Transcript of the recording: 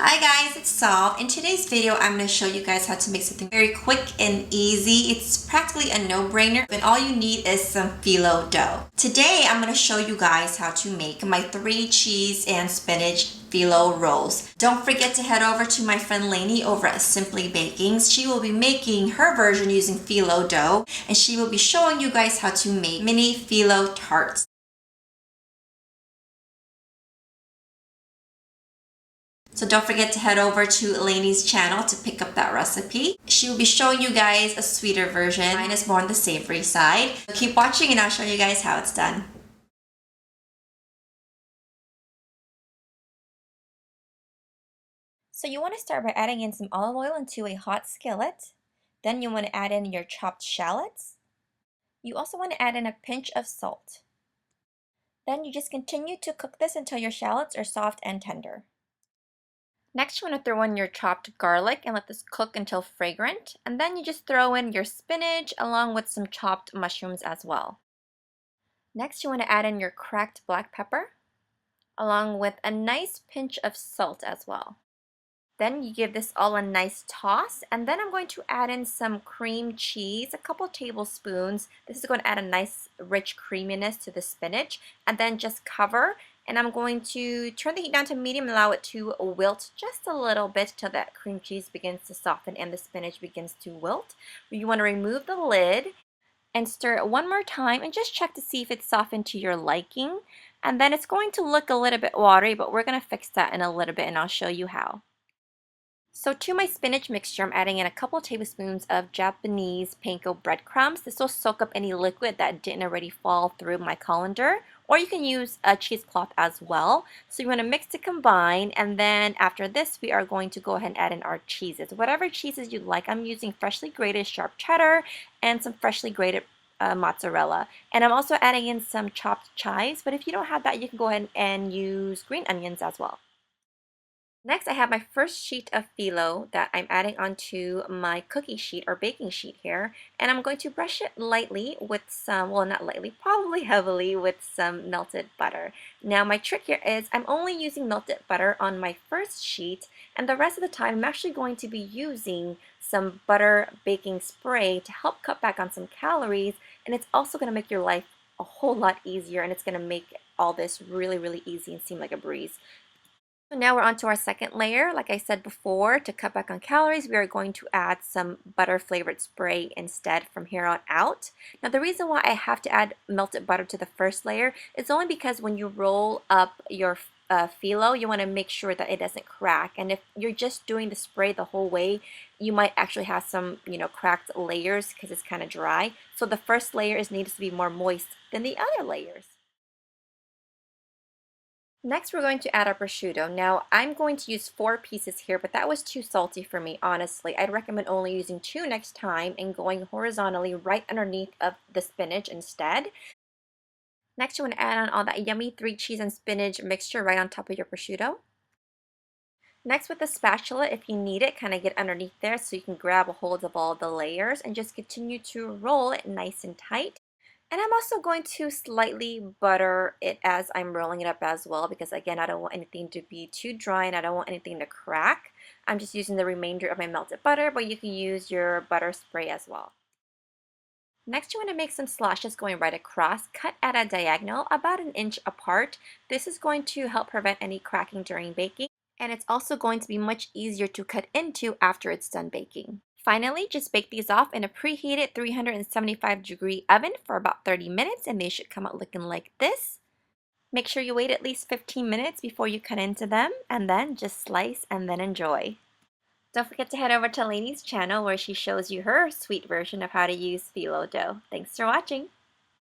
Hi guys, it's Sol. In today's video, I'm going to show you guys how to make something very quick and easy. It's practically a no-brainer, and all you need is some phyllo dough. Today, I'm going to show you guys how to make my 3 cheese and spinach phyllo rolls. Don't forget to head over to my friend Lainey over at Simply Baking. She will be making her version using phyllo dough, and she will be showing you guys how to make mini phyllo tarts. So don't forget to head over to Lainey's channel to pick up that recipe. She will be showing you guys a sweeter version. Mine is more on the savory side. So keep watching and I'll show you guys how it's done. So you want to start by adding in some olive oil into a hot skillet. Then you want to add in your chopped shallots. You also want to add in a pinch of salt. Then you just continue to cook this until your shallots are soft and tender. Next, you want to throw in your chopped garlic and let this cook until fragrant. And then you just throw in your spinach along with some chopped mushrooms as well. Next, you want to add in your cracked black pepper along with a nice pinch of salt as well. Then you give this all a nice toss, and then I'm going to add in some cream cheese, a couple tablespoons. This is going to add a nice rich creaminess to the spinach, and then just cover. And I'm going to turn the heat down to medium and allow it to wilt just a little bit till that cream cheese begins to soften and the spinach begins to wilt. You want to remove the lid and stir it one more time and just check to see if it's softened to your liking. And then it's going to look a little bit watery, but we're going to fix that in a little bit and I'll show you how. So to my spinach mixture, I'm adding in a couple tablespoons of Japanese panko breadcrumbs. This will soak up any liquid that didn't already fall through my colander, or you can use a cheesecloth as well. So you want to mix to combine, and then after this, we are going to go ahead and add in our cheeses. Whatever cheeses you like, I'm using freshly grated sharp cheddar and some freshly grated mozzarella. And I'm also adding in some chopped chives, but if you don't have that, you can go ahead and use green onions as well. Next, I have my first sheet of phyllo that I'm adding onto my cookie sheet or baking sheet here, and I'm going to brush it lightly with some, well, not lightly, probably heavily with some melted butter. Now, my trick here is I'm only using melted butter on my first sheet, and the rest of the time I'm actually going to be using some butter baking spray to help cut back on some calories, and it's also going to make your life a whole lot easier, and it's going to make all this really, really easy and seem like a breeze. So now we're on to our second layer. Like I said before, to cut back on calories, we are going to add some butter flavored spray instead from here on out. Now the reason why I have to add melted butter to the first layer is only because when you roll up your phyllo, you want to make sure that it doesn't crack. And if you're just doing the spray the whole way, you might actually have some, cracked layers because it's kind of dry. So the first layer needs to be more moist than the other layers. Next, we're going to add our prosciutto. Now, I'm going to use 4 pieces here, but that was too salty for me, honestly. I'd recommend only using 2 next time and going horizontally right underneath of the spinach instead. Next, you want to add on all that yummy 3 cheese and spinach mixture right on top of your prosciutto. Next, with the spatula, if you need it, kind of get underneath there so you can grab a hold of all the layers and just continue to roll it nice and tight. And I'm also going to slightly butter it as I'm rolling it up as well, because again, I don't want anything to be too dry and I don't want anything to crack. I'm just using the remainder of my melted butter, but you can use your butter spray as well. Next, you want to make some slashes going right across, cut at a diagonal about 1 inch apart. This is going to help prevent any cracking during baking, and it's also going to be much easier to cut into after it's done baking. Finally, just bake these off in a preheated 375-degree oven for about 30 minutes and they should come out looking like this. Make sure you wait at least 15 minutes before you cut into them and then just slice and then enjoy. Don't forget to head over to Lainey's channel where she shows you her sweet version of how to use phyllo dough. Thanks for watching!